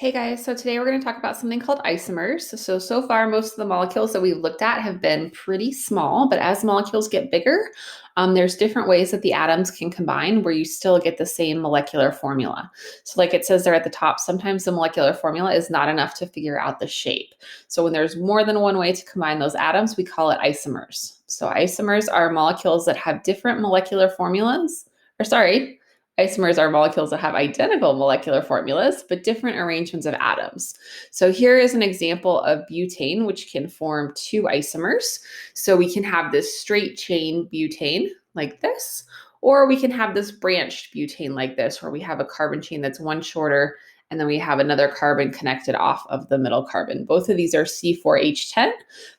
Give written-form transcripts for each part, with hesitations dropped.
Hey guys, so today we're going to talk about something called isomers. So far, most of the molecules that we've looked at have been pretty small, but as molecules get bigger, there's different ways that the atoms can combine where you still get the same molecular formula. So, like it says there at the top, sometimes the molecular formula is not enough to figure out the shape. So, when there's more than one way to combine those atoms, we call it isomers. So, isomers are molecules that have different molecular formulas, or sorry, isomers are molecules that have identical molecular formulas, but different arrangements of atoms. So here is an example of butane, which can form two isomers. So we can have this straight chain butane like this, or we can have this branched butane like this, where we have a carbon chain that's one shorter, and then we have another carbon connected off of the middle carbon. Both of these are C4H10,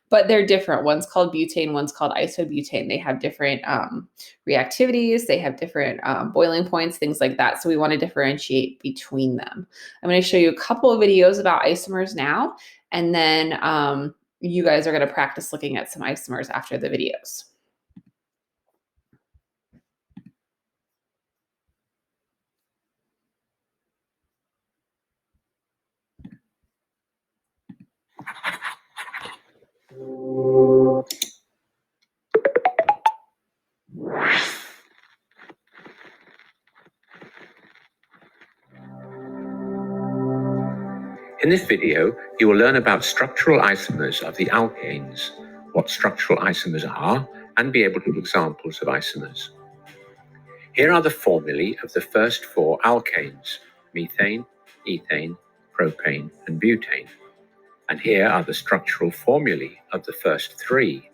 but they're different. One's called butane, one's called isobutane. They have different reactivities, they have different boiling points, things like that. So we want to differentiate between them. I'm going to show you a couple of videos about isomers now, and then you guys are going to practice looking at some isomers after the videos. In this video, you will learn about structural isomers of the alkanes, what structural isomers are, and be able to give examples of isomers. Here are the formulae of the first four alkanes: methane, ethane, propane, and butane. And here are the structural formulae of the first three.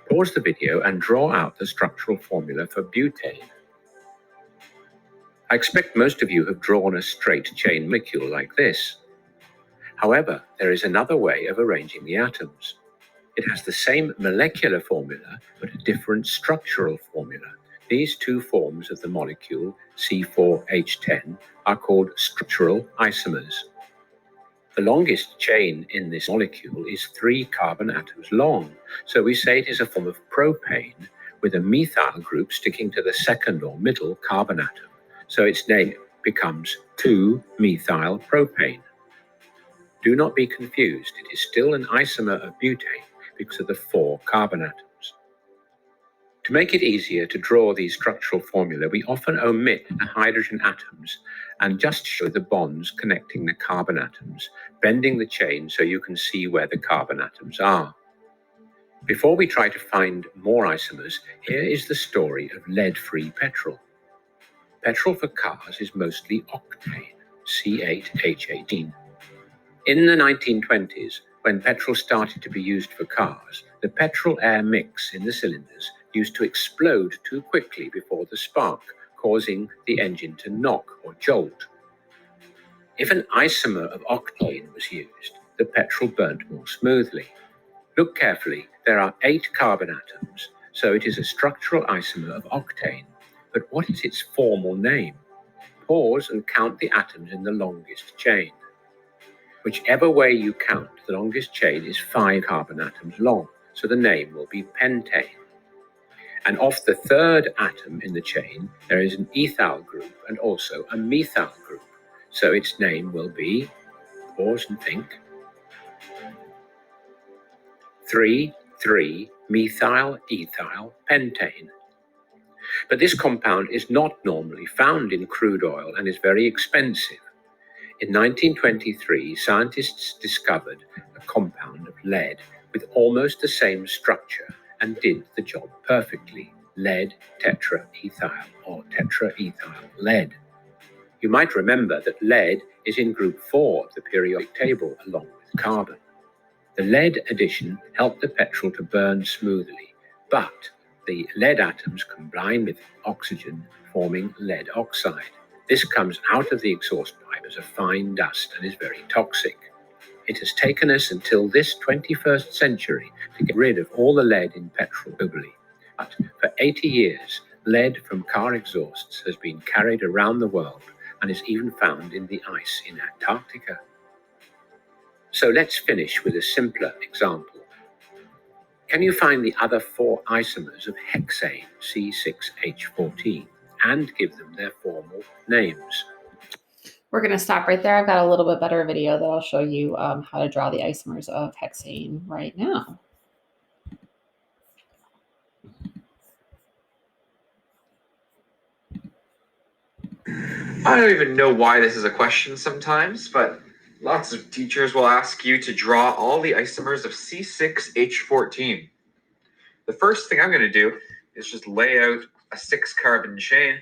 Pause the video and draw out the structural formula for butane. I expect most of you have drawn a straight chain molecule like this. However, there is another way of arranging the atoms. It has the same molecular formula, but a different structural formula. These two forms of the molecule, C4H10, are called structural isomers. The longest chain in this molecule is 3 carbon atoms long, so we say it is a form of propane with a methyl group sticking to the second or middle carbon atom, so its name becomes 2-methyl propane. Do not be confused, it is still an isomer of butane because of the 4 carbon atoms. To make it easier to draw these structural formulae, we often omit the hydrogen atoms and just show the bonds connecting the carbon atoms, bending the chain so you can see where the carbon atoms are. Before we try to find more isomers, here is the story of lead-free petrol. Petrol for cars is mostly octane, C8H18. In the 1920s, when petrol started to be used for cars, the petrol-air mix in the cylinders used to explode too quickly before the spark, causing the engine to knock or jolt. If an isomer of octane was used, the petrol burnt more smoothly. Look carefully, there are 8 carbon atoms, so it is a structural isomer of octane. But what is its formal name? Pause and count the atoms in the longest chain. Whichever way you count, the longest chain is 5 carbon atoms long, so the name will be pentane. And off the third atom in the chain, there is an ethyl group and also a methyl group, so its name will be, pause and think, 3,3-methyl ethyl pentane. But this compound is not normally found in crude oil and is very expensive. In 1923, scientists discovered a compound of lead with almost the same structure and did the job perfectly: lead tetraethyl or tetraethyl lead. You might remember that lead is in group 4 of the periodic table along with carbon. The lead addition helped the petrol to burn smoothly, but the lead atoms combine with oxygen, forming lead oxide. This comes out of the exhaust pipe as a fine dust and is very toxic. It has taken us until this 21st century to get rid of all the lead in petrol globally. But for 80 years, lead from car exhausts has been carried around the world and is even found in the ice in Antarctica. So let's finish with a simpler example. Can you find the other 4 isomers of hexane, C6H14, and give them their formal names? We're going to stop right there. I've got a little bit better video that I'll show you how to draw the isomers of hexane right now. I don't even know why this is a question sometimes, but lots of teachers will ask you to draw all the isomers of C6H14. The first thing I'm going to do is just lay out a 6-carbon chain.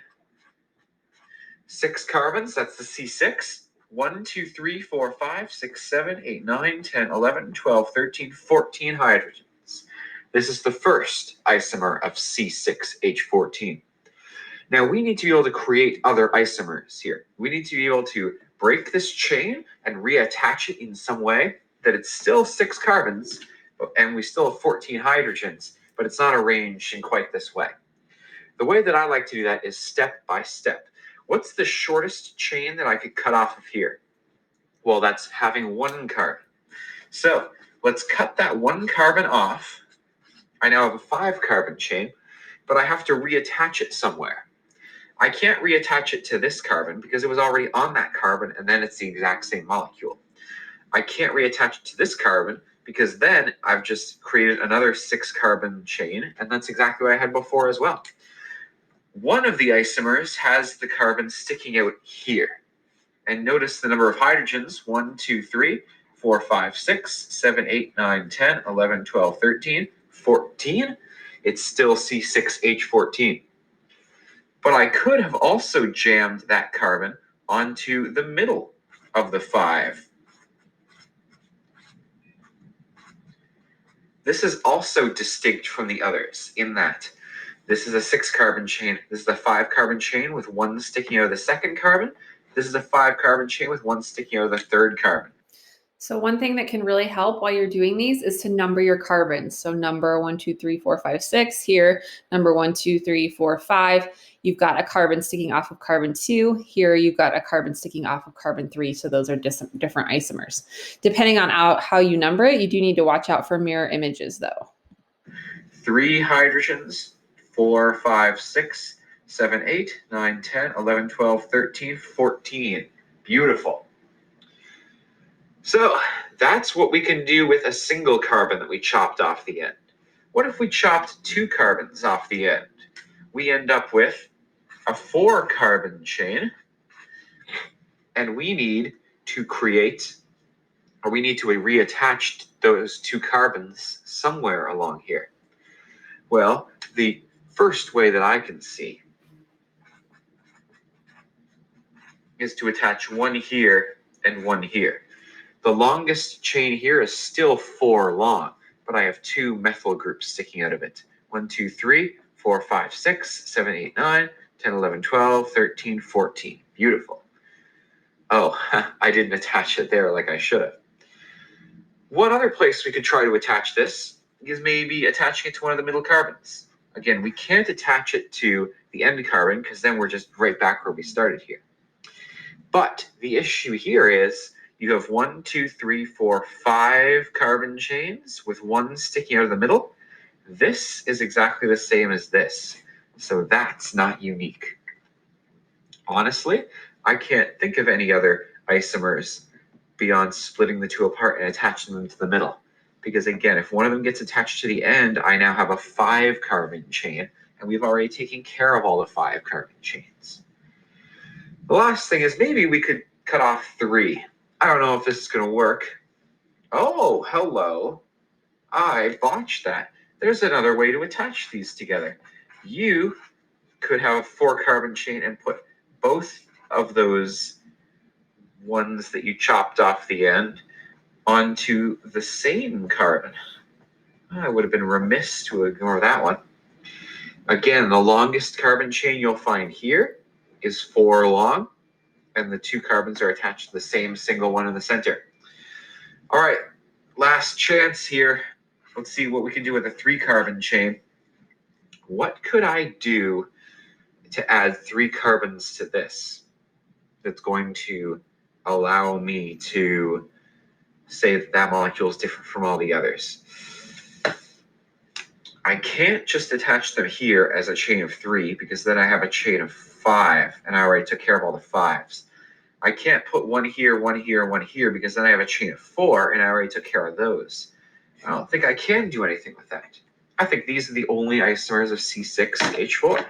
6 carbons, that's the C6. 1, 2, 3, 4, 5, 6, 7, 8, 9, 10, 11, 12, 13, 14 hydrogens. This is the first isomer of C6H14. Now we need to be able to create other isomers here. We need to be able to break this chain and reattach it in some way that it's still 6 carbons and we still have 14 hydrogens, but it's not arranged in quite this way. The way that I like to do that is step by step. What's the shortest chain that I could cut off of here? Well, that's having 1 carbon. So let's cut that 1 carbon off. I now have a 5-carbon chain, but I have to reattach it somewhere. I can't reattach it to this carbon because it was already on that carbon and then it's the exact same molecule. I can't reattach it to this carbon because then I've just created another 6-carbon chain, and that's exactly what I had before as well. One of the isomers has the carbon sticking out here. And notice the number of hydrogens: 1, 2, 3, 4, 5, 6, 7, 8, 9, 10, 11, 12, 13, 14. It's still C6H14. But I could have also jammed that carbon onto the middle of the 5. This is also distinct from the others in that this is a 6-carbon chain. This is a 5-carbon chain with 1 sticking out of the 2nd carbon. This is a 5-carbon chain with 1 sticking out of the 3rd carbon. So one thing that can really help while you're doing these is to number your carbons. So number 1, 2, 3, 4, 5, 6 here, number 1, 2, 3, 4, 5. You've got a carbon sticking off of carbon 2. Here you've got a carbon sticking off of carbon 3. So those are different isomers. Depending on how you number it, you do need to watch out for mirror images though. 3 hydrogens, 4, 5, 6, 7, 8, 9, 10, 11, 12, 13, 14. Beautiful. So that's what we can do with a single carbon that we chopped off the end. What if we chopped 2 carbons off the end? We end up with a 4-carbon chain, and we need to reattach those 2 carbons somewhere along here. Well, the first way that I can see is to attach 1 here and 1 here. The longest chain here is still 4 long, but I have 2 methyl groups sticking out of it. 1, 2, 3, 4, 5, 6, 7, 8, 9, 10, 11, 12, 13, 14. Beautiful. Oh, I didn't attach it there like I should have. One other place we could try to attach this is maybe attaching it to one of the middle carbons. Again, we can't attach it to the end carbon because then we're just right back where we started here. But the issue here is you have 1, 2, 3, 4, 5 carbon chains with 1 sticking out of the middle. This is exactly the same as this, so that's not unique. Honestly, I can't think of any other isomers beyond splitting the 2 apart and attaching them to the middle. Because again, if one of them gets attached to the end, I now have a 5-carbon chain, and we've already taken care of all the 5-carbon chains. The last thing is maybe we could cut off 3. I don't know if this is going to work. Oh, hello. I botched that. There's another way to attach these together. You could have a 4-carbon chain and put both of those ones that you chopped off the end onto the same carbon. I would have been remiss to ignore that one. Again, the longest carbon chain you'll find here is 4 long, and the 2 carbons are attached to the same single one in the center. All right, last chance here. Let's see what we can do with a 3-carbon chain. What could I do to add 3 carbons to this that's going to allow me to say that that molecule is different from all the others? I can't just attach them here as a chain of 3 because then I have a chain of 5 and I already took care of all the 5s. I can't put one here, one here, one here, because then I have a chain of 4, and I already took care of those. I don't think I can do anything with that. I think these are the only isomers of C6H4.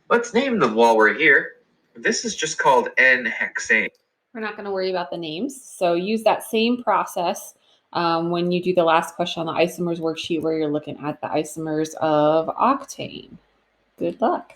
Let's name them while we're here. This is just called N-hexane. We're not going to worry about the names. So use that same process when you do the last question on the isomers worksheet where you're looking at the isomers of octane. Good luck.